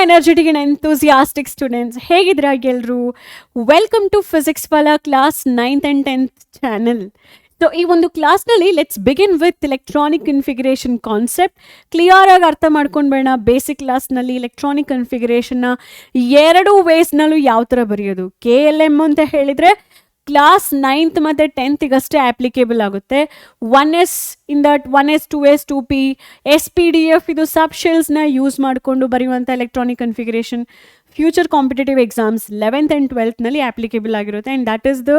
Energetic and enthusiastic students, ಹೇಗಿದ್ದೀರಾ ಎಲ್ಲರೂ? Welcome to Physics Wallah class 9th and 10th channel. So ಈ ಒಂದು ಕ್ಲಾಸ್ನಲ್ಲಿ let's begin with electronic configuration concept. Clear ಆಗಿ ಅರ್ಥ ಮಾಡ್ಕೊಂಡು ಬೇಡ. ಬೇಸಿಕ್ ಕ್ಲಾಸ್ನಲ್ಲಿ ಎಲೆಕ್ಟ್ರಾನಿಕ್ ಕನ್ಫಿಗರೇಷನ್ನ ಎರಡು ವೇಸ್ನಲ್ಲೂ ಯಾವ ಥರ ಬರೆಯೋದು. KLM ಅಂತ ಹೇಳಿದರೆ ಕ್ಲಾಸ್ 9th ಮತ್ತು 10th ಅಪ್ಲಿಕೇಬಲ್ ಆಗುತ್ತೆ. 1S in that 1S 2S 2P SPDF ಇದು ಸಬ್ ಶೆಲ್ಸ್ನ ಯೂಸ್ ಮಾಡಿಕೊಂಡು ಬರೆಯುವಂಥ electronic configuration future competitive exams 11th and 12thನಲ್ಲಿ ಅಪ್ಲಿಕೇಬಲ್ ಆಗಿರುತ್ತೆ. And that is the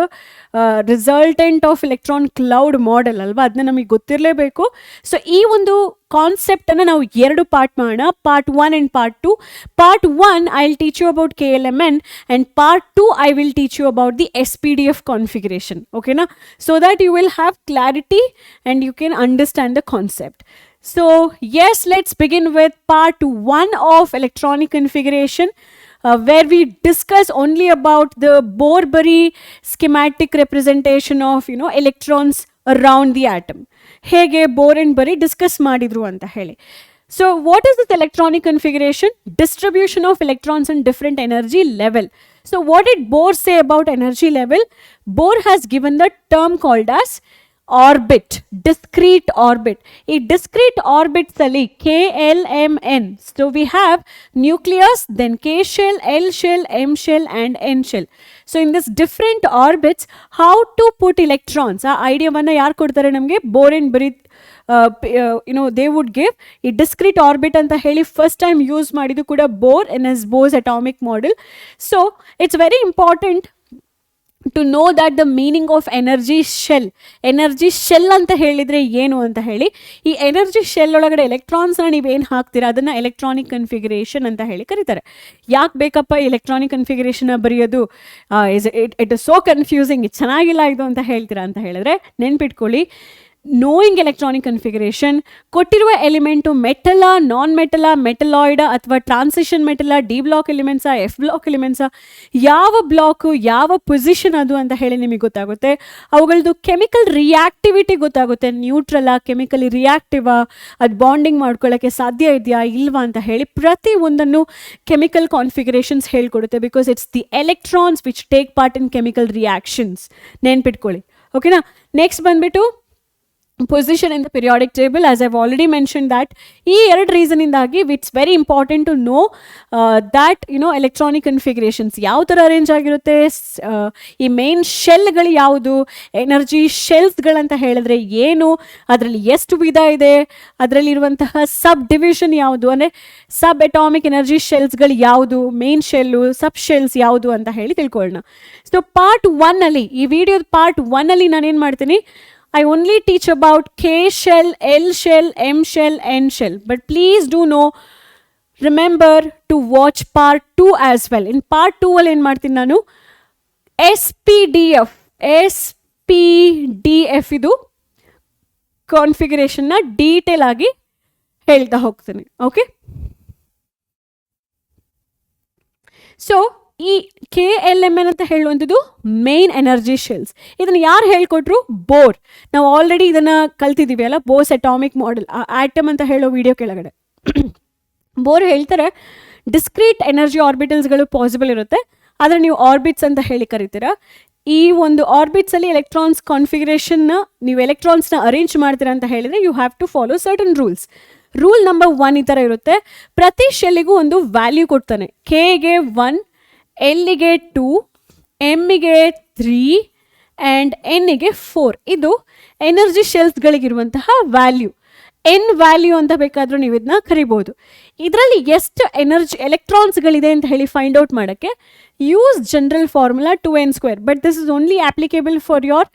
resultant of electron cloud model ಅಲ್ವಾ, ಅದನ್ನ ನಮಗೆ ಗೊತ್ತಿರಲೇಬೇಕು. ಸೊ ಈ ಒಂದು ಕಾನ್ಸೆಪ್ಟನ್ನು ನಾವು ಎರಡು ಪಾರ್ಟ್ ಮಾಡೋಣ, part 1 and part 2. Part 1 I will teach you about KLMN and part 2 I will teach you about the SPDF configuration. ಓಕೆನಾ? So that you will have clarity and you can understand the concept. So yes, let's begin with part 1 of electronic configuration, where we discuss only about the Bohr-Bury schematic representation of electrons around the atom. Hege Bohr and Bury discuss madidru anta heli. So what is this electronic configuration? Distribution of electrons in different energy level. So what did Bohr say about energy level? Bohr has given the term called as orbit, discrete orbit. ಈ discrete orbits ಅಲ್ಲಿ KLMN. So we have nucleus, then K shell, L shell, M shell and N shell. So in this different orbits, how to put electrons, ಆ ಐಡಿಯಾವನ್ನು ಯಾರು ಕೊಡ್ತಾರೆ ನಮಗೆ? Bohr and Bury they would give. ಈ discrete orbit ಅಂತ ಹೇಳಿ first time use ಮಾಡಿದ್ದು ಕೂಡ Bohr in his Bohr's atomic model. So it's very important to know that the meaning of energy shell. Energy shell ಅಂತ ಹೇಳಿದರೆ ಏನು ಅಂತ ಹೇಳಿ, ಈ ಎನರ್ಜಿ ಶೆಲ್ ಒಳಗಡೆ ಎಲೆಕ್ಟ್ರಾನ್ಸ್ನ ನೀವೇನು ಹಾಕ್ತೀರಾ ಅದನ್ನು ಎಲೆಕ್ಟ್ರಾನಿಕ್ ಕನ್ಫಿಗರೇಷನ್ ಅಂತ ಹೇಳಿ ಕರೀತಾರೆ. ಯಾಕೆ ಬೇಕಪ್ಪ ಎಲೆಕ್ಟ್ರಾನಿಕ್ ಕನ್ಫಿಗರೇಷನ್ನ ಬರೆಯೋದು? ಇಟ್ ಇಸ್ ಸೋ ಕನ್ಫ್ಯೂಸಿಂಗ್, ಇದು ಚೆನ್ನಾಗಿಲ್ಲ ಇದು ಅಂತ ಹೇಳ್ತೀರಾ ಅಂತ ಹೇಳಿದ್ರೆ ನೆನ್ಪಿಟ್ಕೊಳ್ಳಿ. ನೋಯಿಂಗ್ ಎಲೆಕ್ಟ್ರಾನಿಕ್ ಕನ್ಫಿಗರೇಷನ್, ಕೊಟ್ಟಿರುವ ಎಲಿಮೆಂಟು ಮೆಟಲಾ, ನಾನ್ ಮೆಟಲಾ, ಮೆಟಲಾಯ್ಡ ಅಥವಾ ಟ್ರಾನ್ಸಿಷನ್ ಮೆಟಲಾ, ಡಿ ಬ್ಲಾಕ್ ಎಲಿಮೆಂಟ್ಸಾ, ಎಫ್ ಬ್ಲಾಕ್ ಎಲಿಮೆಂಟ್ಸಾ, ಯಾವ ಬ್ಲಾಕು ಯಾವ ಪೊಸಿಷನ್ ಅದು ಅಂತ ಹೇಳಿ ನಿಮಗೆ ಗೊತ್ತಾಗುತ್ತೆ. ಅವುಗಳದ್ದು ಕೆಮಿಕಲ್ ರಿಯಾಕ್ಟಿವಿಟಿ ಗೊತ್ತಾಗುತ್ತೆ. ನ್ಯೂಟ್ರಲಾ, ಕೆಮಿಕಲಿ ರಿಯಾಕ್ಟಿವಾ, ಅದು ಬಾಂಡಿಂಗ್ ಮಾಡ್ಕೊಳ್ಳೋಕ್ಕೆ ಸಾಧ್ಯ ಇದೆಯಾ ಇಲ್ವಾ ಅಂತ ಹೇಳಿ ಪ್ರತಿ ಒಂದನ್ನು ಕೆಮಿಕಲ್ ಕಾನ್ಫಿಗರೇಷನ್ಸ್ ಹೇಳ್ಕೊಡುತ್ತೆ. Because it's the electrons which take part in chemical reactions. ನೆನ್ಪಿಟ್ಕೊಳ್ಳಿ. ಓಕೆನಾ? ನೆಕ್ಸ್ಟ್ ಬಂದ್ಬಿಟ್ಟು position in the periodic table. As I've already mentioned that ಈ ಎರಡು ರೀಸನಿಂದಾಗಿ it's very important to know that electronic configurations ಯಾವ ಥರ arrange ಆಗಿರುತ್ತೆ, ಈ ಮೇನ್ ಶೆಲ್ಗಳು ಯಾವುದು, ಎನರ್ಜಿ ಶೆಲ್ಸ್ಗಳಂತ ಹೇಳಿದ್ರೆ ಏನು, ಅದರಲ್ಲಿ ಎಷ್ಟು ವಿಧ ಇದೆ, ಅದರಲ್ಲಿರುವಂತಹ ಸಬ್ ಡಿವಿಷನ್ ಯಾವುದು, ಅಂದರೆ ಸಬ್ ಅಟಾಮಿಕ್ ಎನರ್ಜಿ ಶೆಲ್ಸ್ಗಳು ಯಾವುದು, ಮೇನ್ ಶೆಲ್ಲು, ಸಬ್ ಶೆಲ್ಸ್ ಯಾವುದು ಅಂತ ಹೇಳಿ ತಿಳ್ಕೊಳ್ಳೋಣ. ಸೊ ಪಾರ್ಟ್ 1 ಅಲ್ಲಿ, ಈ ವಿಡಿಯೋದ ಪಾರ್ಟ್ 1 ಅಲ್ಲಿ ನಾನೇನು ಮಾಡ್ತೀನಿ, I only teach about K shell, L shell, M shell, N shell. But please do know, remember to watch part 2 as well. In part 2 ಅಲ್ಲಿ ಏನು ಮಾಡ್ತೀನಿ ನಾನು, SPDF ಇದು ಕಾನ್ಫಿಗರೇಷನ್ನ ಡೀಟೇಲ್ ಆಗಿ ಹೇಳ್ತಾ ಹೋಗ್ತೀನಿ. ಓಕೆ? ಸೊ ಈ KLMN ಅಂತ ಹೇಳುವಂಥದ್ದು ಮೇನ್ ಎನರ್ಜಿ ಶೆಲ್ಸ್. ಇದನ್ನು ಯಾರು ಹೇಳ್ಕೊಟ್ರು? ಬೋರ್. ನಾವು ಆಲ್ರೆಡಿ ಇದನ್ನು ಕಲ್ತಿದ್ದೀವಿ ಅಲ್ಲ, ಬೋರ್ಸ್ ಅಟಾಮಿಕ್ ಮಾಡೆಲ್, ಆಟಮ್ ಅಂತ ಹೇಳೋ ವಿಡಿಯೋ ಕೆಳಗಡೆ ಬೋರ್ ಹೇಳ್ತಾರೆ ಡಿಸ್ಕ್ರೀಟ್ ಎನರ್ಜಿ ಆರ್ಬಿಟಲ್ಸ್ಗಳು ಪಾಸಿಬಲ್ ಇರುತ್ತೆ, ಆದರೆ ನೀವು ಆರ್ಬಿಟ್ಸ್ ಅಂತ ಹೇಳಿ ಕರಿತೀರಾ. ಈ ಒಂದು ಆರ್ಬಿಟ್ಸಲ್ಲಿ ಎಲೆಕ್ಟ್ರಾನ್ಸ್ ಕಾನ್ಫಿಗರೇಷನ್ನ ನೀವು ಎಲೆಕ್ಟ್ರಾನ್ಸ್ನ ಅರೇಂಜ್ ಮಾಡ್ತೀರಾ ಅಂತ ಹೇಳಿದರೆ you have to follow certain rules. Rule number 1 ಈ ಥರ ಇರುತ್ತೆ. ಪ್ರತಿ ಶೆಲ್ಲಿಗೂ ಒಂದು ವ್ಯಾಲ್ಯೂ ಕೊಡ್ತಾನೆ. Kಗೆ 1, Lಗೆ 2, Mಗೆ 3 ಆ್ಯಂಡ್ Nಗೆ 4. ಇದು ಎನರ್ಜಿ ಶೆಲ್ಸ್ಗಳಿಗಿರುವಂತಹ ವ್ಯಾಲ್ಯೂ. ಎನ್ ವ್ಯಾಲ್ಯೂ ಅಂತ ಬೇಕಾದರೂ ನೀವು ಇದನ್ನ ಕರಿಬೋದು. ಇದರಲ್ಲಿ ಎಷ್ಟು ಎಲೆಕ್ಟ್ರಾನ್ಸ್ಗಳಿದೆ ಅಂತ ಹೇಳಿ ಫೈಂಡ್ ಔಟ್ ಮಾಡೋಕ್ಕೆ use general formula 2n². But this is only applicable for your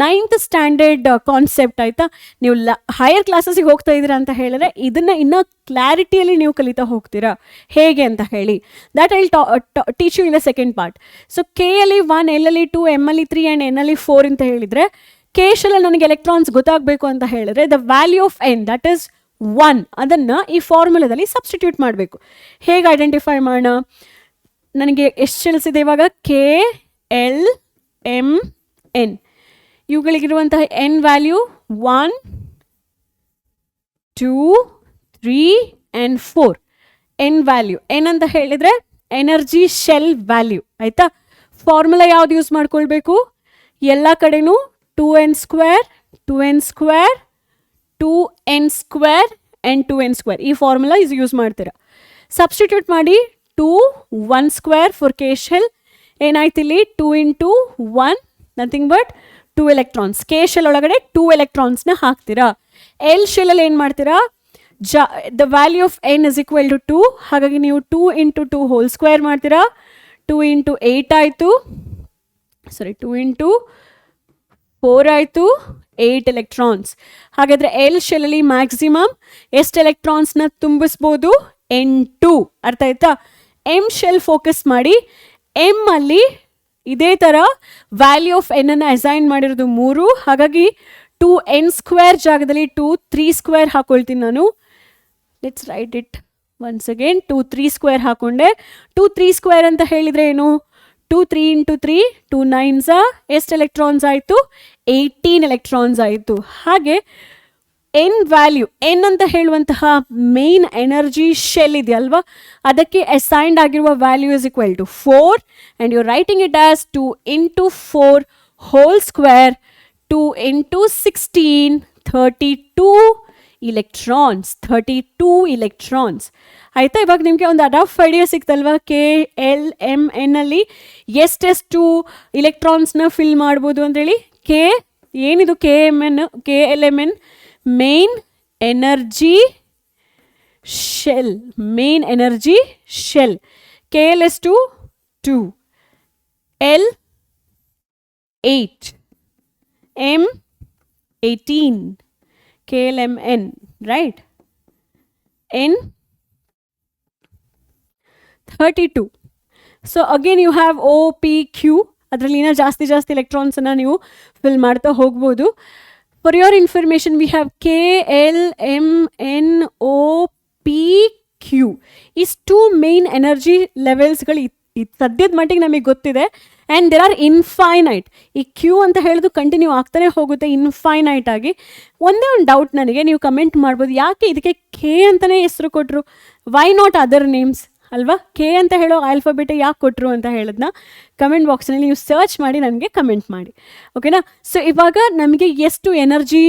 9th standard concept. ಆಯಿತಾ? ನೀವು ಹೈಯರ್ ಕ್ಲಾಸಸ್ಸಿಗೆ ಹೋಗ್ತಾ ಇದ್ದೀರಾ ಅಂತ ಹೇಳಿದ್ರೆ ಇದನ್ನು ಇನ್ನೂ ಕ್ಲಾರಿಟಿಯಲ್ಲಿ ನೀವು ಕಲಿತಾ ಹೋಗ್ತೀರಾ ಹೇಗೆ ಅಂತ ಹೇಳಿ. That I teach you in the second part. So K ಅಲ್ಲಿ 1, L ಅಲ್ಲಿ 2, M ಅಲ್ಲಿ 3 ಆ್ಯಂಡ್ N ಅಲ್ಲಿ 4 ಅಂತ ಹೇಳಿದರೆ, K ಶೆಲ್ಲಲ್ಲಿ ನನಗೆ ಎಲೆಕ್ಟ್ರಾನ್ಸ್ ಗೊತ್ತಾಗಬೇಕು ಅಂತ ಹೇಳಿದ್ರೆ the value of N that is 1, ಅದನ್ನು ಈ ಫಾರ್ಮುಲಾದಲ್ಲಿ ಸಬ್ಸ್ಟಿಟ್ಯೂಟ್ ಮಾಡಬೇಕು. ಹೇಗೆ ಐಡೆಂಟಿಫೈ ಮಾಡೋಣ? ನನಗೆ ಎಷ್ಟು ಶೆಲ್ಸ್ ಇದೆ ಇವಾಗ? K, L, M, N. ಇವುಗಳಿಗಿರುವಂತಹ N value 1, 2, 3 and 4. N value. N ಅಂತ ಹೇಳಿದರೆ ಎನರ್ಜಿ ಶೆಲ್ ವ್ಯಾಲ್ಯೂ. ಆಯಿತಾ? ಫಾರ್ಮುಲಾ ಯಾವ್ದು ಯೂಸ್ ಮಾಡ್ಕೊಳ್ಬೇಕು? ಎಲ್ಲ ಕಡೆನೂ 2n² 2n² 2n² and 2n². ಈ ಫಾರ್ಮುಲಾ ಯೂಸ್ ಮಾಡ್ತೀರಾ. ಸಬ್ಸ್ಟಿಟ್ಯೂಟ್ ಮಾಡಿ 2 1² ಫಾರ್ ಕೆ ಶೆಲ್. ಏನಾಯ್ತು ಇಲ್ಲಿ? 2 × 1 nothing but 2 electrons. K shell ಒಳಗಡೆ 2 ಎಲೆಕ್ಟ್ರಾನ್ಸ್ನ ಹಾಕ್ತೀರಾ. ಎಲ್ ಶೆಲ್ಲಲ್ಲಿ ಏನು ಮಾಡ್ತೀರಾ? The value of n is equal to 2. ಹಾಗಾಗಿ ನೀವು 2 × 2 ಹೋಲ್ ಸ್ಕ್ವೇರ್ ಮಾಡ್ತೀರಾ. 2 × 8 ಆಯಿತು. ಸಾರಿ, 2 × 4 ಆಯಿತು. 8 ಎಲೆಕ್ಟ್ರಾನ್ಸ್. ಹಾಗಾದರೆ ಎಲ್ ಶೆಲ್ಲಲ್ಲಿ ಮ್ಯಾಕ್ಸಿಮಮ್ ಎಷ್ಟು ಎಲೆಕ್ಟ್ರಾನ್ಸ್ನ ತುಂಬಿಸ್ಬೋದು? N2. ಅರ್ಥ ಆಯ್ತಾ? ಎಮ್ ಶೆಲ್ ಫೋಕಸ್ ಮಾಡಿ. ಎಮ್ ಅಲ್ಲಿ ಇದೇ ಥರ ವ್ಯಾಲ್ಯೂ ಆಫ್ ಎನ್ ಅನ್ನು ಅಸೈನ್ ಮಾಡಿರೋದು 3. ಹಾಗಾಗಿ 2n² ಜಾಗದಲ್ಲಿ 2 3² ಹಾಕೊಳ್ತೀನಿ ನಾನು. Let's right it once again. 2 3² ಹಾಕೊಂಡೆ. 2 3² ಅಂತ ಹೇಳಿದರೆ ಏನು? 2 3 × 3 2 9s ಎಷ್ಟು ಎಲೆಕ್ಟ್ರಾನ್ಸ್ ಆಯಿತು? 18 ಎಲೆಕ್ಟ್ರಾನ್ಸ್ ಆಯಿತು. ಹಾಗೆ ಎನ್ ವ್ಯಾಲ್ಯೂ, ಎನ್ ಅಂತ ಹೇಳುವಂತಹ ಮೇನ್ ಎನರ್ಜಿ ಶೆಲ್ ಇದೆಯಲ್ವಾ, ಅದಕ್ಕೆ ಅಸೈನ್ಡ್ ಆಗಿರುವ value is equal to 4 and you writing it as 2 × 4 whole square 2 × 16 32 electrons. 32 electrons. ಆಯಿತಾ? ಇವಾಗ ನಿಮಗೆ ಒಂದು ರಫ್ ಐಡಿಯಾ ಸಿಕ್ತಲ್ವಾ? ಕೆ ಎಲ್ ಎಮ್ ಎನ್ ಅಲ್ಲಿ ಎಷ್ಟೆಷ್ಟು ಇಲೆಕ್ಟ್ರಾನ್ಸ್ನ ಫಿಲ್ ಮಾಡ್ಬೋದು ಅಂತೇಳಿ. ಕೆ ಏನಿದು? K M N, K L M N main energy shell. Main energy shell. K L ಎಷ್ಟು? 2, L 8, M 18, KLMN, right? N 32. So again you have O, P, Q. ಅದರಲ್ಲಿ ಜಾಸ್ತಿ ಎಲೆಕ್ಟ್ರಾನ್ಸನ್ನು ನೀವು ಫಿಲ್ ಮಾಡ್ತಾ ಹೋಗ್ಬೋದು. For your information we have K L M N O P Q. ಇಷ್ಟು main energy ಲೆವೆಲ್ಸ್ಗಳು ಸದ್ಯದ ಮಟ್ಟಿಗೆ ನಮಗೆ ಗೊತ್ತಿದೆ. And there are infinite. ಈ ಕ್ಯೂ ಅಂತ ಹೇಳೋದು ಕಂಟಿನ್ಯೂ ಆಗ್ತಾನೆ ಹೋಗುತ್ತೆ ಇನ್ಫೈನೈಟ್ ಆಗಿ. ಒಂದೇ ಒಂದು ಡೌಟ್ ನನಗೆ, ನೀವು ಕಮೆಂಟ್ ಮಾಡ್ಬೋದು, ಯಾಕೆ ಇದಕ್ಕೆ ಕೆ ಅಂತಲೇ ಹೆಸರು ಕೊಟ್ಟರು, ವೈ ನಾಟ್ ಅದರ್ ನೇಮ್ಸ್ ಅಲ್ವಾ? ಕೆ ಅಂತ ಹೇಳೋ ಆಲ್ಫಾಬೆಟ್ ಯಾಕೆ ಕೊಟ್ಟರು ಅಂತ ಹೇಳೋದನ್ನ ಕಮೆಂಟ್ ಬಾಕ್ಸ್ನಲ್ಲಿ ನೀವು ಸರ್ಚ್ ಮಾಡಿ ನನಗೆ ಕಮೆಂಟ್ ಮಾಡಿ, ಓಕೆನಾ? ಸೊ ಇವಾಗ ನಮಗೆ ಎಷ್ಟು ಎನರ್ಜಿ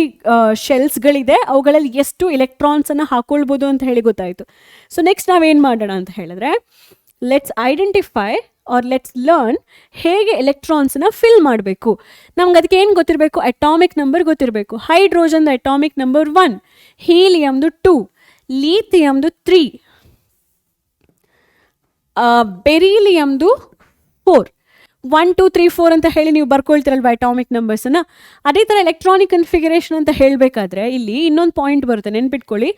ಶೆಲ್ಸ್ಗಳಿದೆ, ಅವುಗಳಲ್ಲಿ ಎಷ್ಟು ಎಲೆಕ್ಟ್ರಾನ್ಸನ್ನು ಹಾಕ್ಕೊಳ್ಬೋದು ಅಂತ ಹೇಳಿ ಗೊತ್ತಾಯಿತು. ಸೊ ನೆಕ್ಸ್ಟ್ ನಾವೇನು ಮಾಡೋಣ ಅಂತ ಹೇಳಿದ್ರೆ, let's identify or let's learn ಹೇಗೆ ಎಲೆಕ್ಟ್ರಾನ್ಸ್ನ ಫಿಲ್ ಮಾಡಬೇಕು. ನಮ್ಗೆ ಅದಕ್ಕೆ ಏನು ಗೊತ್ತಿರಬೇಕು? ಅಟಾಮಿಕ್ ನಂಬರ್ ಗೊತ್ತಿರಬೇಕು. ಹೈಡ್ರೋಜನ್ದು ಅಟಾಮಿಕ್ ನಂಬರ್ 1, ಹೀಲಿಯಮ್ದು 2, ಲೀಥಿಯಮ್ದು 3, ಬೆರಿಲಿಯಮ್ದು 4. 1 2 3 4 ಅಂತ ಹೇಳಿ ನೀವು ಬರ್ಕೊಳ್ತೀರಲ್ವ ಅಟಾಮಿಕ್ ನಂಬರ್ಸನ್ನು. ಅದೇ ಥರ ಎಲೆಕ್ಟ್ರಾನಿಕ್ ಕನ್ಫಿಗರೇಷನ್ ಅಂತ ಹೇಳಬೇಕಾದ್ರೆ ಇಲ್ಲಿ ಇನ್ನೊಂದು ಪಾಯಿಂಟ್ ಬರುತ್ತೆ, ನೆನ್ಪಿಟ್ಕೊಳ್ಳಿ.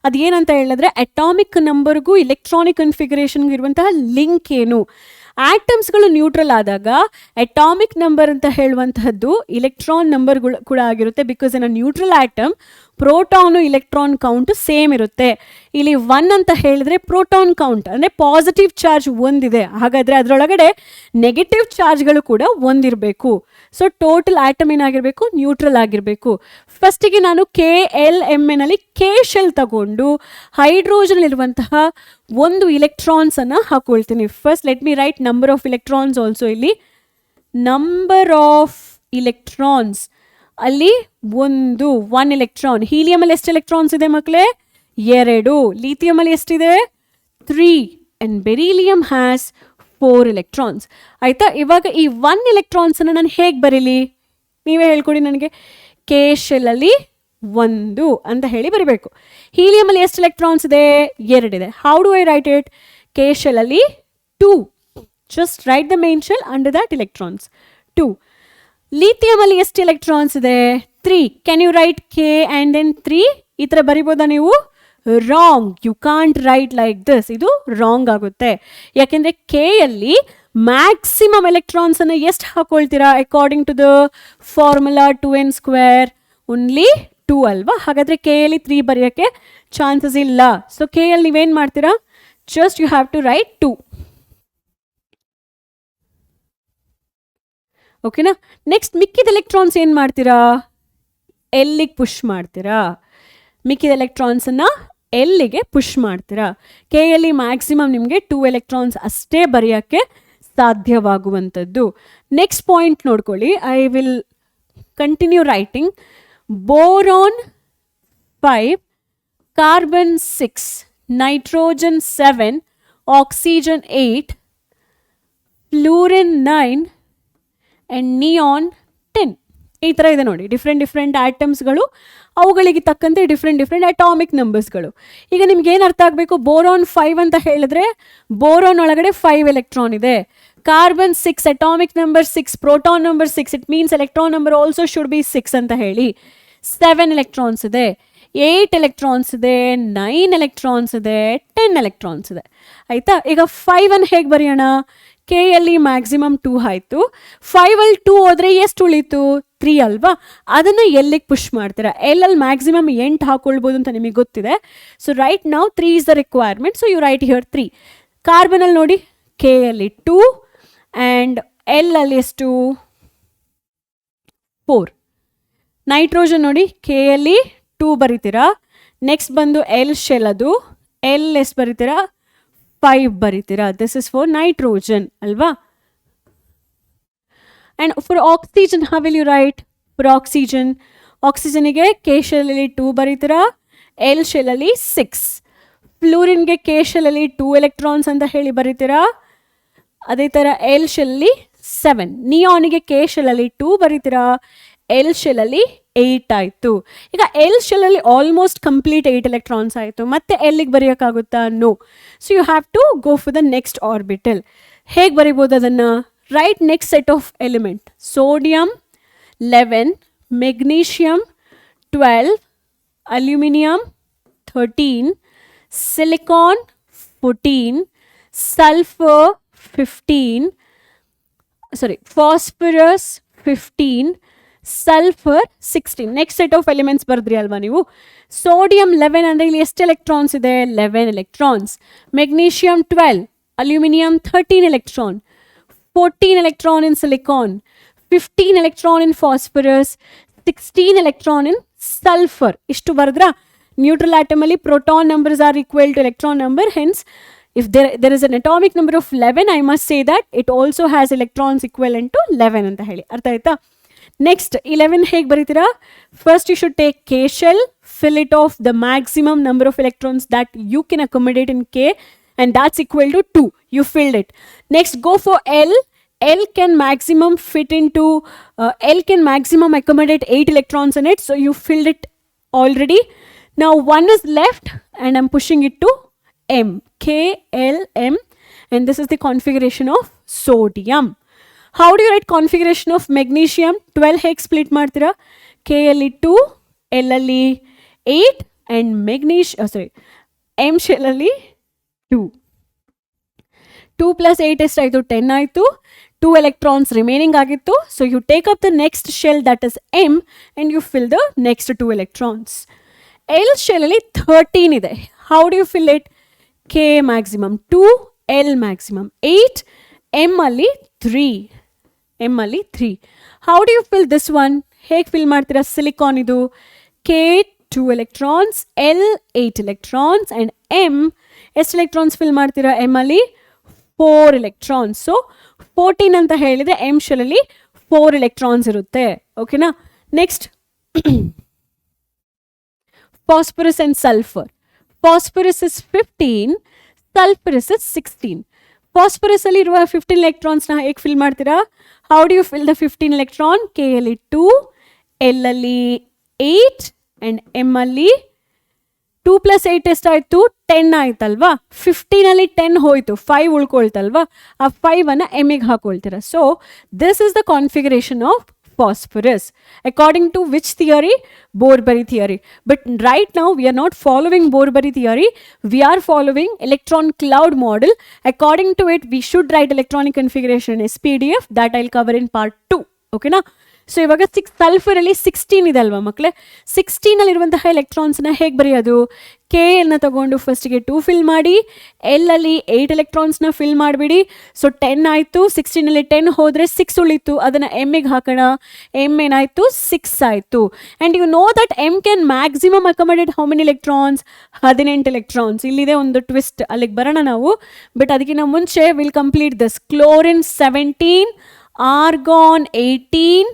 ಅದು ಏನಂತ ಹೇಳಿದ್ರೆ, ಅಟಾಮಿಕ್ ನಂಬರ್ಗೂ ಎಲೆಕ್ಟ್ರಾನಿಕ್ ಕನ್ಫಿಗರೇಷನ್ಗೂ ಇರುವಂತಹ ಲಿಂಕ್ ಏನು? ಆಟಮ್ಸ್ಗಳು ನ್ಯೂಟ್ರಲ್ ಆದಾಗ ಅಟಾಮಿಕ್ ನಂಬರ್ ಅಂತ ಹೇಳುವಂತಹದ್ದು ಇಲೆಕ್ಟ್ರಾನ್ ನಂಬರ್ಗಳು ಕೂಡ ಆಗಿರುತ್ತೆ. Because in a neutral atom proton electron count same ಇರುತ್ತೆ. ಇಲ್ಲಿ 1 ಅಂತ ಹೇಳಿದ್ರೆ ಪ್ರೋಟಾನ್ ಕೌಂಟ್ ಅಂದರೆ ಪಾಸಿಟಿವ್ ಚಾರ್ಜ್ ಒಂದಿದೆ, ಹಾಗಾದರೆ ಅದರೊಳಗಡೆ ನೆಗೆಟಿವ್ ಚಾರ್ಜ್ಗಳು ಕೂಡ ಒಂದಿರಬೇಕು. ಸೊ ಟೋಟಲ್ ಆಟಮ್ ಏನಾಗಿರಬೇಕು? ನ್ಯೂಟ್ರಲ್ ಆಗಿರಬೇಕು. ಫಸ್ಟಿಗೆ ನಾನು ಕೆ ಎಲ್ ಎಮ್ ಎನಲ್ಲಿ ಕೆ ಶೆಲ್ ತಗೊಂಡು ಹೈಡ್ರೋಜನ್ ಇರುವಂತಹ ಒಂದು ಇಲೆಕ್ಟ್ರಾನ್ಸನ್ನು ಹಾಕೊಳ್ತೀನಿ. First let me write number of electrons also. ಇಲ್ಲಿ ನಂಬರ್ ಆಫ್ ಇಲೆಕ್ಟ್ರಾನ್ಸ್ ಅಲ್ಲಿ 1 ಎಲೆಕ್ಟ್ರಾನ್. ಹೀಲಿಯಮಲ್ಲಿ ಎಷ್ಟು ಎಲೆಕ್ಟ್ರಾನ್ಸ್ ಇದೆ ಮಕ್ಕಳೇ? 2. ಲೀಥಿಯಮಲ್ಲಿ ಎಷ್ಟಿದೆ? 3. And beryllium has 4 electrons. ಆಯಿತಾ? ಇವಾಗ ಈ 1 ಎಲೆಕ್ಟ್ರಾನ್ಸನ್ನು ನಾನು ಹೇಗೆ ಬರೀಲಿ? ನೀವೇ ಹೇಳ್ಕೊಡಿ ನನಗೆ. ಕೆ ಶೆಲ್ಲಲ್ಲಿ 1 ಅಂತ ಹೇಳಿ ಬರೀಬೇಕು. ಹೀಲಿಯಮಲ್ಲಿ ಎಷ್ಟು ಎಲೆಕ್ಟ್ರಾನ್ಸ್ ಇದೆ? 2 ಇದೆ. How do I write it? K ಶೆಲ್ಲಲ್ಲಿ 2. Just write the main shell under that electrons 2. ಲೀಥಿಯಮಲ್ಲಿ ಎಷ್ಟು ಎಲೆಕ್ಟ್ರಾನ್ಸ್ ಇದೆ? 3. Can you write K and then 3? ಈ ಥರ ಬರಿಬೋದಾ ನೀವು? Wrong. You can't write like this. ಇದು ರಾಂಗ್ ಆಗುತ್ತೆ. ಯಾಕೆಂದರೆ ಕೆಯಲ್ಲಿ ಮ್ಯಾಕ್ಸಿಮಮ್ ಎಲೆಕ್ಟ್ರಾನ್ಸನ್ನು ಎಷ್ಟು ಹಾಕೊಳ್ತೀರಾ? According to the formula 2n², only 2 ಅಲ್ವಾ? ಹಾಗಾದರೆ ಕೆಯಲ್ಲಿ 3 ಬರೆಯೋಕ್ಕೆ ಚಾನ್ಸಸ್ ಇಲ್ಲ. ಸೊ ಕೆಯಲ್ಲಿ ನೀವೇನು ಮಾಡ್ತೀರಾ? Just you have to write 2. ಓಕೆನಾ? ನೆಕ್ಸ್ಟ್ ಮಿಕ್ಕಿದ ಎಲೆಕ್ಟ್ರಾನ್ಸ್ ಏನು ಮಾಡ್ತೀರಾ? ಎಲ್ಲಿಗೆ ಪುಷ್ ಮಾಡ್ತೀರಾ? ಮಿಕ್ಕಿದ ಎಲೆಕ್ಟ್ರಾನ್ಸನ್ನು ಎಲ್ಲಿಗೆ ಪುಷ್ ಮಾಡ್ತೀರಾ. ಕೆ ಯಲ್ಲಿ ಮ್ಯಾಕ್ಸಿಮಮ್ ನಿಮಗೆ 2 ಎಲೆಕ್ಟ್ರಾನ್ಸ್ ಅಷ್ಟೇ ಬರೆಯೋಕ್ಕೆ ಸಾಧ್ಯವಾಗುವಂಥದ್ದು. ನೆಕ್ಸ್ಟ್ ಪಾಯಿಂಟ್ ನೋಡ್ಕೊಳ್ಳಿ. I will continue writing. Boron 5, carbon 6, nitrogen 7, oxygen 8, fluorine 9 and neon 10. ಈ ಥರ ಇದೆ ನೋಡಿ. ಡಿಫ್ರೆಂಟ್ ಆಟಮ್ಸ್ಗಳು, ಅವುಗಳಿಗೆ ತಕ್ಕಂತೆ ಡಿಫ್ರೆಂಟ್ ಅಟಾಮಿಕ್ ನಂಬರ್ಸ್ಗಳು. ಈಗ ನಿಮ್ಗೆ ಏನು ಅರ್ಥ ಆಗಬೇಕು, ಬೋರಾನ್ 5 ಅಂತ ಹೇಳಿದ್ರೆ ಬೋರಾನ್ ಒಳಗಡೆ 5 ಎಲೆಕ್ಟ್ರಾನ್ ಇದೆ. Carbon 6, atomic number 6, proton number 6, it means electron number also should be 6 ಅಂತ ಹೇಳಿ. 7 ಎಲೆಕ್ಟ್ರಾನ್ಸ್ ಇದೆ, 8 ಎಲೆಕ್ಟ್ರಾನ್ಸ್ ಇದೆ, 9 ಎಲೆಕ್ಟ್ರಾನ್ಸ್ ಇದೆ, 10 ಎಲೆಕ್ಟ್ರಾನ್ಸ್ ಇದೆ. ಆಯಿತಾ. ಈಗ 5 ಅನ್ನು ಹೇಗೆ ಬರೆಯೋಣ? ಕೆ ಯಲ್ಲಿ ಮ್ಯಾಕ್ಸಿಮಮ್ 2 ಆಯಿತು. 5 ಅಲ್ಲಿ 2 ಹೋದರೆ ಎಷ್ಟು ಉಳೀತು? 3 ಅಲ್ವಾ? ಅದನ್ನು ಎಲ್ಲಿಗೆ ಪುಷ್ ಮಾಡ್ತೀರಾ? ಎಲ್ಲಲ್ಲಿ ಮ್ಯಾಕ್ಸಿಮಮ್ 8 ಹಾಕೊಳ್ಬೋದು ಅಂತ ನಿಮಗೆ ಗೊತ್ತಿದೆ. ಸೊ ರೈಟ್ ನಾವು 3 is the requirement. So you write here 3. ಕಾರ್ಬನಲ್ಲಿ ನೋಡಿ, ಕೆ ಯಲ್ಲಿ 2 ಆ್ಯಂಡ್ ಎಲ್ ಅಲ್ಲಿ ಎಷ್ಟು? 4. ನೈಟ್ರೋಜನ್ ನೋಡಿ, ಕೆ ಯಲ್ಲಿ 2 ಬರಿತೀರಾ. ನೆಕ್ಸ್ಟ್ ಬಂದು ಎಲ್ ಶೆಲ್, ಅದು ಎಲ್ ಎಷ್ಟು ಬರಿತೀರಾ? 5 ಬರಿತೀರಾ. ದಿಸ್ ಇಸ್ ಫಾರ್ ನೈಟ್ರೋಜನ್ ಅಲ್ವಾ. And for oxygen how will you write? For ಆಕ್ಸಿಜನಿಗೆ ಕೆ ಶೆಲ್ಲಲ್ಲಿ 2 ಬರಿತೀರಾ, ಎಲ್ ಶೆಲ್ಲಲ್ಲಿ 6. ಫ್ಲೂರಿನ್ಗೆ ಕೆ ಶೆಲ್ಲಲ್ಲಿ 2 ಎಲೆಕ್ಟ್ರಾನ್ಸ್ ಅಂತ ಹೇಳಿ ಬರಿತೀರಾ. ಅದೇ ಥರ ಎಲ್ ಶೆಲ್ಲಲ್ಲಿ 7. ನಿಯಾನಿಗೆ ಕೆ ಶೆಲ್ಲಲ್ಲಿ 2 ಬರಿತೀರಾ, ಎಲ್ ಶೆಲ್ಲಲ್ಲಿ 8 ಆಯಿತು. ಈಗ ಎಲ್ ಶೆಲ್ಲಲ್ಲಿ ಆಲ್ಮೋಸ್ಟ್ ಕಂಪ್ಲೀಟ್ 8 ಎಲೆಕ್ಟ್ರಾನ್ಸ್ ಆಯಿತು. ಮತ್ತೆ ಎಲ್ಲಿಗೆ ಬರೆಯೋಕ್ಕಾಗುತ್ತಾ? No. So you have to go for the next orbital. ಹೇಗೆ ಬರಿಬೋದು ಅದನ್ನು? Write next set of element. Sodium 11, magnesium 12, aluminium 13, silicon 14, sulphur 15, phosphorus 15, sulphur 16. Next set of elements ಬರೆದ್ರಿ ಅಲ್ವಾ ನೀವು. ಸೋಡಿಯಂ 11 ಅಂದರೆ ಇಲ್ಲಿ ಎಷ್ಟು ಎಲೆಕ್ಟ್ರಾನ್ಸ್ ಇದೆ? 11 electrons. Magnesium 12, aluminium 13 electron, 14 electron in silicon, 15 electron in phosphorus, 16 electron in sulphur. ಇಷ್ಟು ಬರೆದ್ರಾ? Neutral ಆಟಮಲ್ಲಿ proton numbers are equal to electron number. Hence if there is an atomic number of 11, I must say that it also has electrons equivalent to 11 ಅಂತ ಹೇಳಿ. ಅರ್ಥ ಆಯ್ತಾ? Next 11 ಹೇಗೆ ಬರೀತೀರಾ? First you should take K shell, fill it off the maximum number of electrons that you can accommodate in K, and that's equal to 2. You filled it. Next go for L. L can maximum fit into L can maximum accommodate 8 electrons in it, so you filled it already. Now 1 is left and I'm pushing it to M. K L M, and this is the configuration of sodium. How do you write configuration of magnesium? 12 ಹೇಗೆ split ಮಾಡ್ತೀರಾ? K ಅಲ್ಲಿ 2, L ಅಲ್ಲಿ 8 and M shell ಅಲ್ಲಿ 2. 2 plus 8 ಎಷ್ಟಾಯಿತು? 10 ಆಯಿತು. 2 electrons remaining ಆಗಿತ್ತು. So you take up the next shell, that is M, and you fill the next 2 electrons. L shell ಅಲ್ಲಿ 13 ಇದೆ. How do you fill it? K maximum 2, L maximum 8, M ಅಲ್ಲಿ 3. How do you fill this one? ಹೇಗೆ fill ಮಾಡ್ತೀರಾ? Silicon ಇದು K 2 electrons, L 8 electrons and M ಎಷ್ಟು electrons fill ಮಾಡ್ತೀರಾ? M ಅಲ್ಲಿ 4 electrons. So 14 ಅಂತ ಹೇಳಿದ್ರೆ M ಶೆಲ್ ಅಲ್ಲಿ 4 electrons ಇರುತ್ತೆ. ಓಕೆನಾ? Next phosphorus and sulfur. Phosphorus is 15, sulfurous is 16. Phosphorus ಅಲ್ಲಿ ಇರುವ 15 electrons ನ ಹೇಗೆ ಫಿಲ್ ಮಾಡ್ತೀರಾ? How do you fill the 15 electron? K ಅಲ್ಲಿ 2, L ಅಲ್ಲಿ 8 and M ಅಲ್ಲಿ 2 plus 8 ಎಷ್ಟಾಯಿತು? 10 ಆಯ್ತಲ್ವಾ? 15 ಅಲ್ಲಿ 10 ಹೋಯಿತು, 5 ಉಳ್ಕೊಳ್ತಲ್ವಾ? ಆ 5 ಅನ್ನು ಎಮ್ಮಿಗೆ ಹಾಕೊಳ್ತೀರಾ. So this is the configuration of phosphorus according to which theory? Bohr-Bury theory. But right now we are not following Bohr-Bury theory, we are following electron cloud model. According to it we should write electronic configuration as PDF, that I'll cover in part 2. okay na? So ಇವಾಗ sulphur ಅಲ್ಲಿ 16 ಇದೆ ಅಲ್ವಾ ಮಕ್ಕಳೇ? 16 ಅಲ್ಲಿ ಇರುವಂತಹ electrons ನ ಹೇಗೆ ಬರೆಯೋದು? ಕೆ ಎಲ್ನ ತಗೊಂಡು ಫಸ್ಟಿಗೆ 2 ಫಿಲ್ ಮಾಡಿ, ಎಲ್ಲಲ್ಲಿ 8 ಎಲೆಕ್ಟ್ರಾನ್ಸ್ನ ಫಿಲ್ ಮಾಡಿಬಿಡಿ. ಸೊ 10 ಆಯಿತು, 16ನಲ್ಲಿ 10 ಹೋದರೆ 6 ಉಳಿತು, ಅದನ್ನು ಎಮ್ಮಿಗೆ ಹಾಕೋಣ. ಎಮ್ ಏನಾಯಿತು, 6 ಆಯಿತು. And you know that M can maximum accommodate how many electrons, 18 electrons. ಇಲ್ಲಿದೆ ಒಂದು ಟ್ವಿಸ್ಟ್, ಅಲ್ಲಿಗೆ ಬರೋಣ ನಾವು. ಬಟ್ ಅದಕ್ಕಿಂತ ಮುಂಚೆ will complete this. Chlorine 17, argon 18,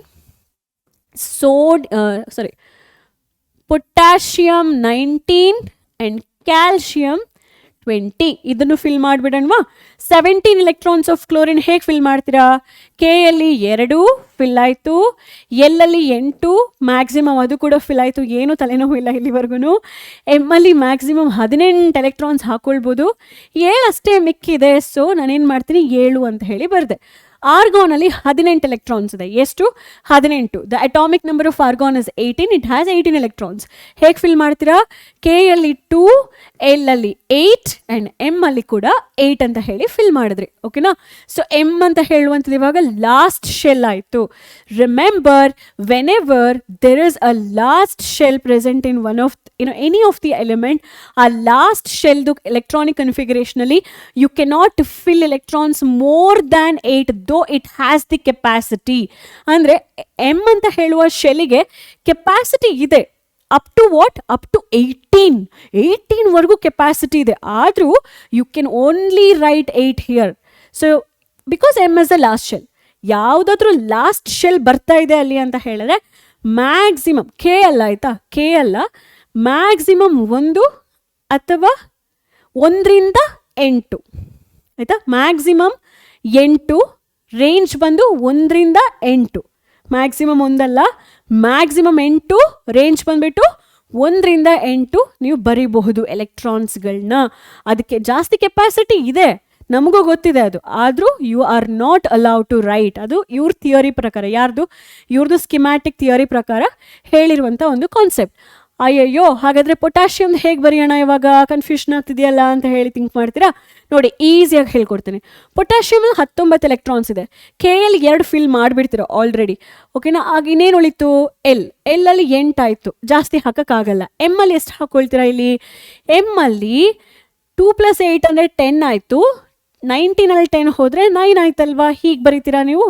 potassium 19 and calcium 20. ಇದನ್ನು ಫಿಲ್ ಮಾಡಿಬಿಡೋಣವಾ. 17 ಎಲೆಕ್ಟ್ರಾನ್ಸ್ ಆಫ್ ಕ್ಲೋರಿನ್ ಹೇಗೆ ಫಿಲ್ ಮಾಡ್ತೀರಾ? ಕೆ ಅಲ್ಲಿ 2 ಫಿಲ್ ಆಯಿತು, ಎಲ್ಲಲ್ಲಿ 8 ಮ್ಯಾಕ್ಸಿಮಮ್, ಅದು ಕೂಡ ಫಿಲ್ ಆಯಿತು, ಏನು ತಲೆನೋವು ಇಲ್ಲ ಇಲ್ಲಿವರೆಗೂ. ಎಮ್ಮಲ್ಲಿ ಮ್ಯಾಕ್ಸಿಮಮ್ 18 ಎಲೆಕ್ಟ್ರಾನ್ಸ್ ಹಾಕ್ಕೊಳ್ಬೋದು, 7 ಅಷ್ಟೇ ಮಿಕ್ಕಿದೆ. ಸೊ ನಾನೇನು ಮಾಡ್ತೀನಿ, 7 ಅಂತ ಹೇಳಿ ಬರೆದೆ. ಆರ್ಗಾನಲ್ಲಿ 18 ಎಲೆಕ್ಟ್ರಾನ್ಸ್ ಇದೆ. ಎಷ್ಟು? 18. The atomic number of argon is 18. It has 18 electrons. ಹೇಗೆ ಫಿಲ್ ಮಾಡ್ತೀರಾ? ಕೆ ಅಲ್ಲಿ 2, ಎಲ್ ಅಲ್ಲಿ 8 ಆ್ಯಂಡ್ ಎಮ್ ಅಲ್ಲಿ ಕೂಡ 8 ಅಂತ ಹೇಳಿ ಫಿಲ್ ಮಾಡಿದ್ರಿ. ಓಕೆನಾ? ಸೊ ಎಮ್ ಅಂತ ಹೇಳುವಂಥದ್ದು ಇವಾಗ ಲಾಸ್ಟ್ ಶೆಲ್ ಆಯಿತು. Remember, whenever there is a last shell present in one of any of the element, ಆ ಲಾಸ್ಟ್ ಶೆಲ್ದು ಎಲೆಕ್ಟ್ರಾನಿಕ್ ಕನ್ಫಿಗರೇಷನಲ್ಲಿ you cannot fill electrons more than 8 though it has the capacity. ಅಂದರೆ M ಅಂತ ಹೇಳುವ ಶೆಲ್ಲಿಗೆ capacity ಇದೆ. Up to what? Up to 18ವರೆಗೂ capacity ಇದೆ. ಆದರೂ you can only write 8 here. So because M is the last shell. ಯಾವುದಾದ್ರೂ last shell ಬರ್ತಾ ಇದೆ ಅಲ್ಲಿ ಅಂತ ಹೇಳಿದ್ರೆ ಮ್ಯಾಕ್ಸಿಮಮ್ ಕೆ ಅಲ್ಲ, ಆಯಿತಾ? ಕೆ ಅಲ್ಲ, ಮ್ಯಾಕ್ಸಿಮಮ್ 1 ಅಥವಾ 1ರಿಂದ 8, ಆಯಿತಾ? ಮ್ಯಾಕ್ಸಿಮಮ್ 8, ರೇಂಜ್ ಬಂದು 1ರಿಂದ 8. ಮ್ಯಾಕ್ಸಿಮಮ್ 1 ಅಲ್ಲ, ಮ್ಯಾಕ್ಸಿಮಮ್ 8, ರೇಂಜ್ ಬಂದುಬಿಟ್ಟು 1ರಿಂದ 8 ನೀವು ಬರೀಬಹುದು ಎಲೆಕ್ಟ್ರಾನ್ಸ್ಗಳನ್ನ. ಅದಕ್ಕೆ ಜಾಸ್ತಿ ಕೆಪಾಸಿಟಿ ಇದೆ, ನಮಗೂ ಗೊತ್ತಿದೆ ಅದು. ಆದರೂ you are not allowed to write. ಅದು ಇವ್ರ ಥಿಯರಿ ಪ್ರಕಾರ, ಇವ್ರದ್ದು ಸ್ಕಿಮ್ಯಾಟಿಕ್ ಥಿಯರಿ ಪ್ರಕಾರ ಹೇಳಿರುವಂಥ ಒಂದು ಕಾನ್ಸೆಪ್ಟ್. ಅಯ್ಯಯ್ಯೋ, ಹಾಗಾದರೆ ಪೊಟ್ಯಾಷಿಯಮ್ ಹೇಗೆ ಬರೆಯೋಣ ಇವಾಗ? ಕನ್ಫ್ಯೂಷನ್ ಆಗ್ತಿದೆಯಲ್ಲ ಅಂತ ಹೇಳಿ ಥಿಂಕ್ ಮಾಡ್ತೀರಾ? ನೋಡಿ, ಈಸಿಯಾಗಿ ಹೇಳ್ಕೊಡ್ತೀನಿ. ಪೊಟ್ಯಾಷಿಯಮಲ್ಲಿ 19 ಎಲೆಕ್ಟ್ರಾನ್ಸ್ ಇದೆ. ಕೆ ಎಲ್ 2 ಫಿಲ್ ಮಾಡಿಬಿಡ್ತೀರ ಆಲ್ರೆಡಿ. ಓಕೆನಾ? ಆಗ ಇನ್ನೇನು ಉಳಿತು? ಎಲ್ಲಲ್ಲಿ 8 ಆಯಿತು, ಜಾಸ್ತಿ ಹಾಕೋಕ್ಕಾಗಲ್ಲ. ಎಮ್ಮಲ್ಲಿ ಎಷ್ಟು ಹಾಕ್ಕೊಳ್ತೀರಾ ಇಲ್ಲಿ? ಎಮ್ಮಲ್ಲಿ 2 + 8 ಅಂದರೆ 10 ಆಯಿತು. 19ನಲ್ಲಿ 10 ಹೋದರೆ 9 ಆಯ್ತಲ್ವಾ? ಹೀಗೆ ಬರೀತೀರಾ ನೀವು?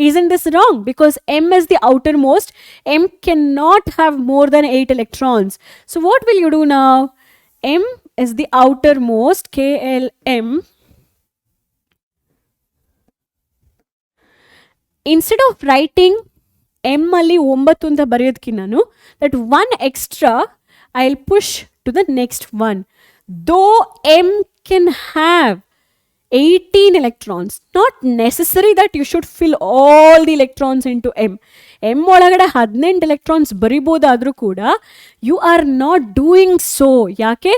Isn't this wrong? Because M is the outermost. M can not have more than 8 electrons. So what will you do now? M is the outermost, K L M. Instead of writing M ಅಲ್ಲಿ 9 ಅಂತ ಬರೆಯೋದಕ್ಕಿಂತ that 1 extra I will push to the next one. Though M can have 18 electrons, not necessary that you should fill all the electrons into M. M ಒಳಗಡೆ 18 electrons ಬರಿಬೋದಾದರೂ ಕೂಡ you are not doing so. ಯಾಕೆ?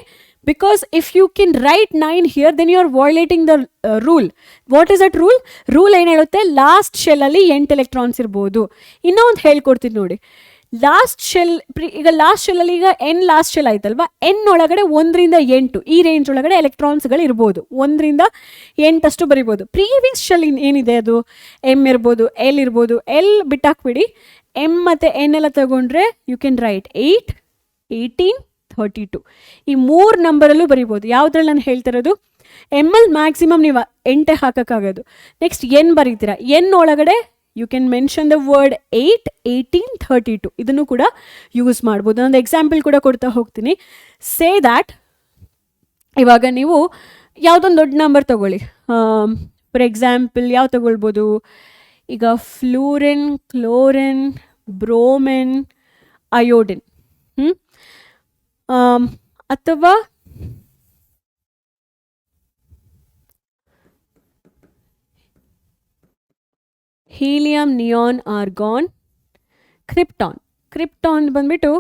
Because if you can write 9 here, then you are violating the rule. What is that rule? Rule ಏನು ಹೇಳುತ್ತೆ? Last ಶೆಲ್ಲಲ್ಲಿ 8 electrons ಇರ್ಬೋದು. ಇನ್ನೂ ಒಂದು ಹೇಳ್ಕೊಡ್ತೀನಿ ನೋಡಿ. ಲಾಸ್ಟ್ ಶೆಲ್, ಈಗ ಲಾಸ್ಟ್ ಶೆಲ್ಲಲ್ಲಿ ಈಗ ಎನ್ ಲಾಸ್ಟ್ ಶೆಲ್ ಆಯ್ತಲ್ವಾ? ಎನ್ ಒಳಗಡೆ 1ರಿಂದ 8 ಈ ರೇಂಜ್ ಒಳಗಡೆ ಎಲೆಕ್ಟ್ರಾನ್ಸ್ಗಳು ಇರ್ಬೋದು. 1ರಿಂದ 8 ಅಷ್ಟು ಬರಿಬೋದು. ಪ್ರೀವಿಯಸ್ ಶೆಲ್ ಏನಿದೆ ಅದು ಎಮ್ ಇರ್ಬೋದು, ಎಲ್ ಇರ್ಬೋದು. ಎಲ್ ಬಿಟ್ಟಾಕ್ಬಿಡಿ, ಎಮ್ ಮತ್ತು ಎನ್ ಎಲ್ಲ ತಗೊಂಡ್ರೆ ಯು ಕ್ಯಾನ್ ರೈಟ್ 8, 18, 32 ಈ 3 ನಂಬರಲ್ಲೂ ಬರಿಬೋದು. ಯಾವುದ್ರಲ್ಲಿ ನಾನು ಹೇಳ್ತಿರೋದು? ಎಮ್ ಎಲ್ ಮ್ಯಾಕ್ಸಿಮಮ್ ನೀವು 8 ಹಾಕೋಕ್ಕಾಗೋದು. ನೆಕ್ಸ್ಟ್ ಎನ್ ಬರೀತೀರಾ. ಎನ್ ಒಳಗಡೆ you can mention the word 8, 18, 32 ಇದನ್ನು ಕೂಡ ಯೂಸ್ ಮಾಡ್ಬೋದು. ಒಂದು ಎಕ್ಸಾಂಪಲ್ ಕೂಡ ಕೊಡ್ತಾ ಹೋಗ್ತೀನಿ. ಸೇ ದ್ಯಾಟ್ ಇವಾಗ ನೀವು ಯಾವುದೊಂದು ದೊಡ್ಡ ನಂಬರ್ ತಗೊಳ್ಳಿ. ಫಾರ್ ಎಕ್ಸಾಂಪಲ್ ಯಾವ ತಗೊಳ್ಬೋದು? ಈಗ ಫ್ಲೂರಿನ್, ಕ್ಲೋರಿನ್, ಬ್ರೋಮಿನ್, ಅಯೋಡಿನ್, ಅಥವಾ helium, neon, argon, krypton. Krypton ಬಂದ್ಬಿಟ್ಟು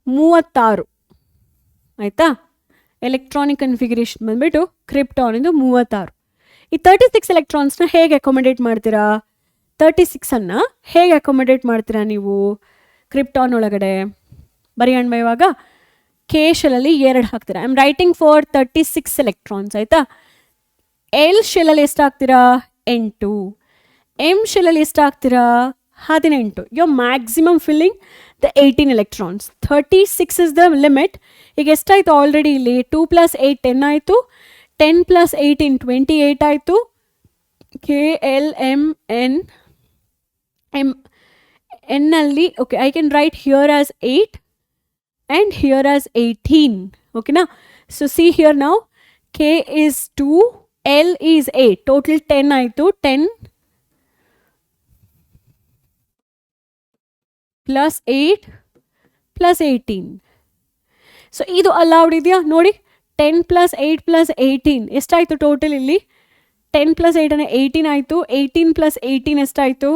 36 ಆಯಿತಾ? ಎಲೆಕ್ಟ್ರಾನಿಕ್ ಕನ್ಫಿಗರೇಷನ್ ಬಂದ್ಬಿಟ್ಟು ಕ್ರಿಪ್ಟಾನ್ ಇದು 36. ಈ 36 ಎಲೆಕ್ಟ್ರಾನ್ಸ್ನ ಹೇಗೆ ಅಕೊಮಡೇಟ್ ಮಾಡ್ತೀರಾ? 36ಅನ್ನು ಹೇಗೆ ಅಕೊಮಡೇಟ್ ಮಾಡ್ತೀರಾ ನೀವು ಕ್ರಿಪ್ಟಾನ್ ಒಳಗಡೆ? ಬರೆಯೋಣ ಇವಾಗ. ಕೆ ಶೆಲ್ಲಲ್ಲಿ 2 ಹಾಕ್ತೀರಾ. I am writing for 36 electrons ಆಯಿತಾ? ಎಲ್ ಶೆಲ್ಲಲ್ಲಿ ಎಷ್ಟು ಹಾಕ್ತೀರಾ? 8. ಎಮ್ ಶೆಲ್ಲಲ್ಲಿ ಎಷ್ಟು ಹಾಕ್ತೀರಾ? 18. Your maximum filling the 18 electrons. 36 is the limit. ಈಗ ಎಷ್ಟಾಯಿತು ಆಲ್ರೆಡಿ ಇಲ್ಲಿ? 2 + 8 10 ಆಯಿತು. 10 + 18 28 ಆಯಿತು. ಕೆ ಎಲ್ ಎಮ್ ಎನ್ ನಲ್ಲಿ okay, I can write here as 8 and here as 18. Okay na? So see here now, K is 2, L is 8, total 10 ಆಯಿತು. 10 plus 8 plus 18. So ಇದು allowed ಇದೆಯಾ ನೋಡಿ? 10 + 8 + 18 ಎಷ್ಟಾಯಿತು ಟೋಟಲ್ ಇಲ್ಲಿ? 10 + 8 ಅಂದರೆ 18 ಆಯಿತು. 18 + 18 ಎಷ್ಟಾಯಿತು?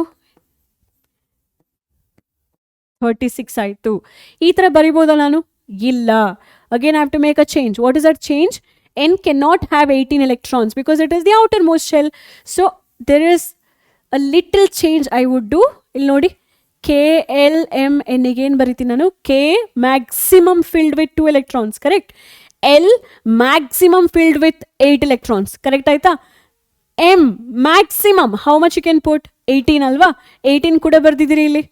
36 ಆಯಿತು. ಈ ಥರ ಬರಿಬೋದಾ ನಾನು? ಇಲ್ಲ. Again I have to make a change. What is that change? N cannot have 18 electrons because it is the outermost shell. So there is a little change I would do. ಇಲ್ಲಿ ನೋಡಿ, K L M N again ಬರಿತೀನಿ ನಾನು. K maximum filled with 2 electrons, correct? L maximum filled with 8 electrons, correct ಆಯ್ತಾ? M maximum how much you can put? 18 ಅಲ್ವಾ? 18 ಕೂಡ ಬರ್ದಿದ್ದೀರಿ ಇಲ್ಲಿ.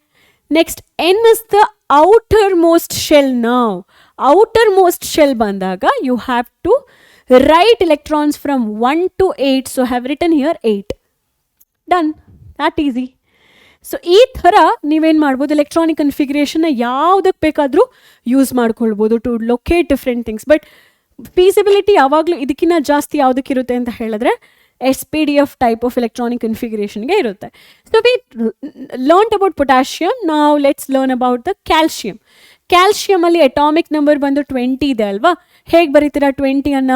Next, N is the outermost shell now. Outermost shell ಬಂದಾಗ you have to write electrons from 1 to 8. So have written here 8. Done. That easy. So ಈ ಥರ ನೀವೇನು ಮಾಡ್ಬೋದು? Electronic ಕನ್ಫಿಗ್ರೇಷನ್ನ ಯಾವುದಕ್ಕೆ ಬೇಕಾದರೂ ಯೂಸ್ ಮಾಡ್ಕೊಳ್ಬೋದು to locate different things. But feasibility ಯಾವಾಗಲೂ ಇದಕ್ಕಿಂತ ಜಾಸ್ತಿ ಯಾವುದಕ್ಕಿರುತ್ತೆ ಅಂತ ಹೇಳಿದ್ರೆ SPDF type of electronic configuration ಗೆ ಇರುತ್ತೆ. So we learned about potassium. Now let's learn about the calcium. Calcium ಅಲ್ಲಿ ಅಟಾಮಿಕ್ ನಂಬರ್ ಬಂದು 20 ಇದೆ ಅಲ್ವಾ? ಹೇಗೆ ಬರೀತೀರಾ 20 ಅನ್ನ?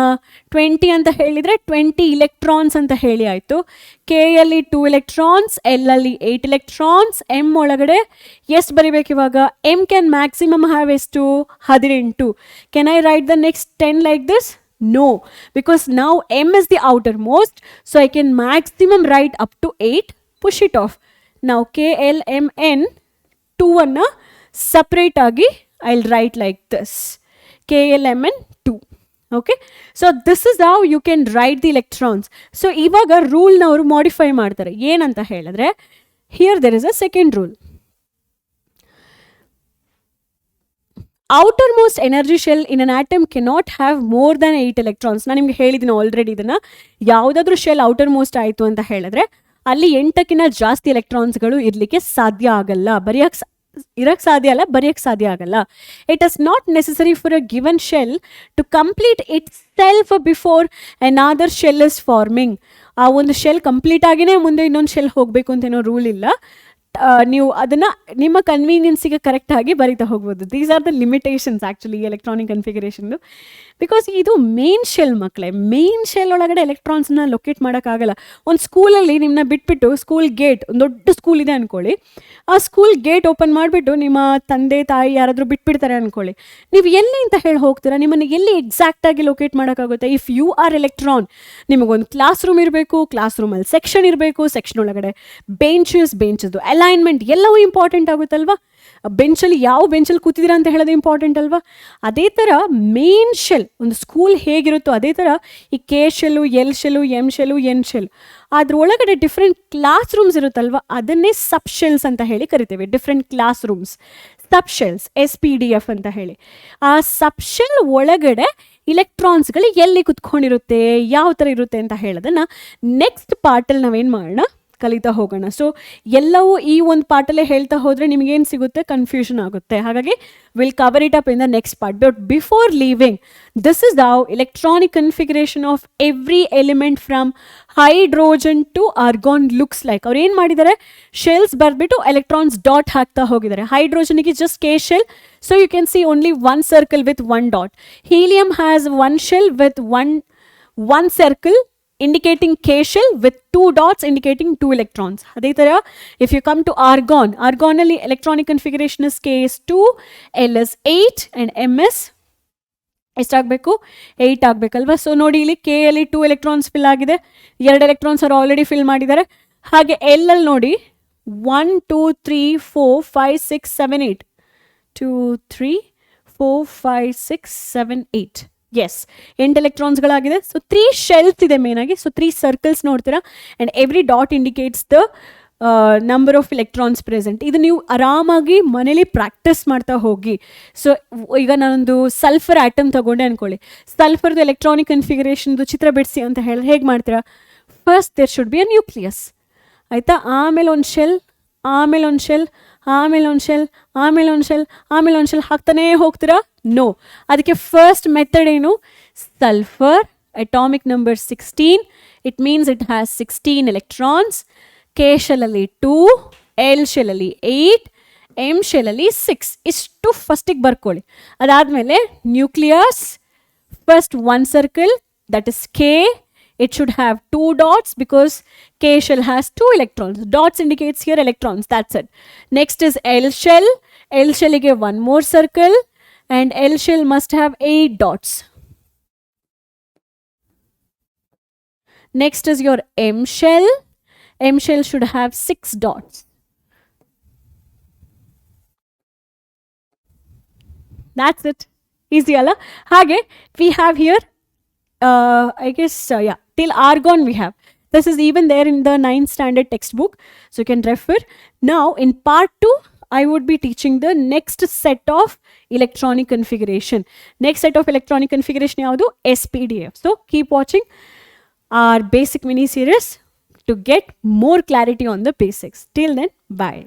20 ಅಂತ ಹೇಳಿದರೆ 20 ಇಲೆಕ್ಟ್ರಾನ್ಸ್ ಅಂತ ಹೇಳಿ ಆಯಿತು. ಕೆ ಅಲ್ಲಿ 2 electrons, ಎಲ್ ಅಲ್ಲಿ 8 electrons, ಎಮ್ ಒಳಗಡೆ ಎಷ್ಟು ಬರಿಬೇಕು ಇವಾಗ? ಎಮ್ ಕ್ಯಾನ್ ಮ್ಯಾಕ್ಸಿಮಮ್ ಹ್ಯಾವ್ ಎಷ್ಟು? 18. Can I right the next 10 like this? No, because now M is the outermost, so I can maximum write up to 8, push it off. Now K, L, M, N, 2 anna separate agi, I'll write like this. K, L, M, N, 2. Okay, so this is how you can write the electrons. So ivaga rule na avaru modify ಮಾಡ್ತಾರೆ. ಏನಂತ ಹೇಳಿದ್ರೆ, here there is a second rule. outermost energy shell in an atom cannot have more than 8 electrons. ನಾನು ನಿಮಗೆ ಹೇಳಿದ್ದೀನಿ already ಇದನ್ನು. ಯಾವುದಾದ್ರೂ shell outermost ಆಯಿತು ಅಂತ ಹೇಳಿದ್ರೆ ಅಲ್ಲಿ 8ಕ್ಕಿಂತ ಜಾಸ್ತಿ ಎಲೆಕ್ಟ್ರಾನ್ಸ್ಗಳು ಇರಲಿಕ್ಕೆ ಸಾಧ್ಯ ಆಗಲ್ಲ. ಇರಕ್ಕೆ ಸಾಧ್ಯ ಅಲ್ಲ, ಬರೆಯೋಕ್ಕೆ ಸಾಧ್ಯ ಆಗಲ್ಲ. It is not necessary for a given shell to complete itself before another shell is forming. ಆ ಒಂದು ಶೆಲ್ ಕಂಪ್ಲೀಟ್ ಆಗಿನೇ ಮುಂದೆ ಇನ್ನೊಂದು ಶೆಲ್ ಹೋಗಬೇಕು ಅಂತೇನೋ ರೂಲ್ ಇಲ್ಲ. ನೀವು ಅದನ್ನು ನಿಮ್ಮ ಕನ್ವೀನಿಯನ್ಸಿಗೆ ಕರೆಕ್ಟಾಗಿ ಬರಿತಾ ಹೋಗ್ಬೋದು. These are the limitations actually electronic ಕನ್ಫಿಗರೇಷನ್ದು. ಬಿಕಾಸ್ ಇದು ಮೇನ್ ಶೆಲ್ ಮಕ್ಕಳೇ. ಮೇನ್ ಶೆಲ್ ಒಳಗಡೆ ಎಲೆಕ್ಟ್ರಾನ್ಸ್ನ ಲೊಕೇಟ್ ಮಾಡೋಕ್ಕಾಗಲ್ಲ. ಒಂದು ಸ್ಕೂಲಲ್ಲಿ ನಿಮ್ಮನ್ನ ಬಿಟ್ಬಿಟ್ಟು ಸ್ಕೂಲ್ ಗೇಟ್, ಒಂದು ದೊಡ್ಡ ಸ್ಕೂಲ್ ಇದೆ ಅಂದ್ಕೊಳ್ಳಿ, ಆ ಸ್ಕೂಲ್ ಗೇಟ್ ಓಪನ್ ಮಾಡಿಬಿಟ್ಟು ನಿಮ್ಮ ತಂದೆ ತಾಯಿ ಯಾರಾದರೂ ಬಿಟ್ಬಿಡ್ತಾರೆ ಅಂದ್ಕೊಳ್ಳಿ, ನೀವು ಎಲ್ಲಿ ಅಂತ ಹೇಳಿ ಹೋಗ್ತೀರಾ? ನಿಮ್ಮನ್ನು ಎಲ್ಲಿ ಎಕ್ಸಾಕ್ಟಾಗಿ ಲೊಕೇಟ್ ಮಾಡೋಕ್ಕಾಗುತ್ತೆ? ಇಫ್ ಯು ಆರ್ ಎಲೆಕ್ಟ್ರಾನ್, ನಿಮಗೊಂದು ಕ್ಲಾಸ್ ರೂಮ್ ಇರಬೇಕು, ಕ್ಲಾಸ್ ರೂಮಲ್ಲಿ ಸೆಕ್ಷನ್ ಇರಬೇಕು, ಸೆಕ್ಷನ್ ಒಳಗಡೆ ಬೆಂಚಸ್ದು ಅಲೈನ್ಮೆಂಟ್ ಎಲ್ಲವೂ ಇಂಪಾರ್ಟೆಂಟ್ ಆಗುತ್ತಲ್ವಾ? ಬೆಂಚಲ್ಲಿ ಯಾವ ಬೆಂಚಲ್ಲಿ ಕೂತಿದ್ದೀರಾ ಅಂತ ಹೇಳೋದು ಇಂಪಾರ್ಟೆಂಟ್ ಅಲ್ವಾ? ಅದೇ ಥರ ಮೇನ್ ಶೆಲ್ ಒಂದು ಸ್ಕೂಲ್ ಹೇಗಿರುತ್ತೋ ಅದೇ ಥರ ಈ K shell, L shell, M shell, N shell, ಅದ್ರೊಳಗಡೆ ಡಿಫ್ರೆಂಟ್ ಕ್ಲಾಸ್ ರೂಮ್ಸ್ ಇರುತ್ತಲ್ವ, ಅದನ್ನೇ ಸಬ್ ಶೆಲ್ಸ್ ಅಂತ ಹೇಳಿ ಕರಿತೇವೆ. Different classrooms, subshells, SPDF ಅಂತ ಹೇಳಿ. ಆ ಸಬ್ ಶೆಲ್ ಒಳಗಡೆ ಇಲೆಕ್ಟ್ರಾನ್ಸ್ಗಳು ಎಲ್ಲಿ ಕುತ್ಕೊಂಡಿರುತ್ತೆ, ಯಾವ ಥರ ಇರುತ್ತೆ ಅಂತ ಹೇಳೋದನ್ನು ನೆಕ್ಸ್ಟ್ ಪಾರ್ಟಲ್ಲಿ ನಾವೇನು ಮಾಡೋಣ, ಕಲಿತಾ ಹೋಗೋಣ. ಸೊ ಎಲ್ಲವೂ ಈ ಒಂದು ಪಾರ್ಟಲ್ಲೇ ಹೇಳ್ತಾ ಹೋದರೆ ನಿಮಗೇನು ಸಿಗುತ್ತೆ? ಕನ್ಫ್ಯೂಷನ್ ಆಗುತ್ತೆ. ಹಾಗಾಗಿ will cover it up in the next part. But before leaving, this is how electronic configuration of every element from hydrogen to argon looks like. ಅವ್ರು ಏನು ಮಾಡಿದ್ದಾರೆ? ಶೆಲ್ಸ್ ಬರೆದ್ಬಿಟ್ಟು ಎಲೆಕ್ಟ್ರಾನ್ಸ್ ಡಾಟ್ ಹಾಕ್ತಾ ಹೋಗಿದ್ದಾರೆ. ಹೈಡ್ರೋಜನ್ಗೆ just K shell, so you can see only one circle with one dot. Helium has one shell with one circle indicating K shell with 2 dots indicating 2 electrons. ಅದೇ ಥರ if you come to argon, argonally electronic configuration is K is 2, L is 8 and M is ಎಷ್ಟಾಗಬೇಕು? 8 ಆಗಬೇಕಲ್ವಾ? So ನೋಡಿ ಇಲ್ಲಿ K ಅಲ್ಲಿ 2 electrons fill ಆಗಿದೆ, 2 electrons ಅವರು already fill ಮಾಡಿದ್ದಾರೆ. ಹಾಗೆ L ಅಲ್ಲಿ ನೋಡಿ 1 2 3 4 5 6 7 8 2 3 4 5 6 7 8 ಎಸ್ 8 ಎಲೆಕ್ಟ್ರಾನ್ಸ್ಗಳಾಗಿದೆ. ಸೊ 3 ಶೆಲ್ಸ್ ಇದೆ ಮೇನಾಗಿ. ಸೊ 3 ಸರ್ಕಲ್ಸ್ ನೋಡ್ತೀರಾ, and every dot indicates the number of electrons present. ಇದು ನೀವು ಆರಾಮಾಗಿ ಮನೇಲಿ ಪ್ರಾಕ್ಟೀಸ್ ಮಾಡ್ತಾ ಹೋಗಿ. ಸೊ ಈಗ ನಾನೊಂದು ಸಲ್ಫರ್ ಆಟಮ್ ತಗೊಂಡೆ ಅಂದ್ಕೊಳ್ಳಿ, ಸಲ್ಫರ್ದು ಎಲೆಕ್ಟ್ರಾನಿಕ್ ಕನ್ಫಿಗರೇಷನ್ದು ಚಿತ್ರ ಬಿಡಿಸಿ ಅಂತ ಹೇಳಿ ಹೇಗೆ ಮಾಡ್ತೀರಾ? First there should be a nucleus, ಆಯಿತಾ? ಆಮೇಲೆ ಒಂದು ಶೆಲ್, ಆಮೇಲೆ ಒಂದು ಶೆಲ್, ಆಮೇಲೆ ಒಂದು ಶೆಲ್, ಆಮೇಲೆ ಒಂದು ಶೆಲ್, ಆಮೇಲೆ ಒಂದು ಶೆಲ್ ಹಾಕ್ತಾನೇ ಹೋಗ್ತೀರಾ? ನೋ. ಅದಕ್ಕೆ ಫಸ್ಟ್ ಮೆಥಡ್ ಏನು? Sulphur atomic number 16, it means it has 16 electrons. K ಶೆಲ್ಲಲ್ಲಿ 2, ಎಲ್ ಶೆಲ್ಲಲ್ಲಿ 8, ಎಮ್ ಶೆಲ್ಲಲ್ಲಿ 6. ಇಷ್ಟು ಫಸ್ಟಿಗೆ ಬರ್ಕೊಳ್ಳಿ. ಅದಾದಮೇಲೆ nucleus, first one circle, that is K. It should have 2 dots because K shell has 2 electrons. Dots indicates here electrons, that's it. Next is L shell. L shell ige one more circle and L shell must have 8 dots. Next is your M shell. M shell should have 6 dots. That's it. Easy alla? Hage we have here I guess yeah, till argon we have. This is even there in the 9th standard textbook, so you can refer. Now in part 2 I would be teaching the next set of electronic configuration. Next set of electronic configuration yavadu? SPDF. So keep watching our basic mini series to get more clarity on the basics. Till then, bye.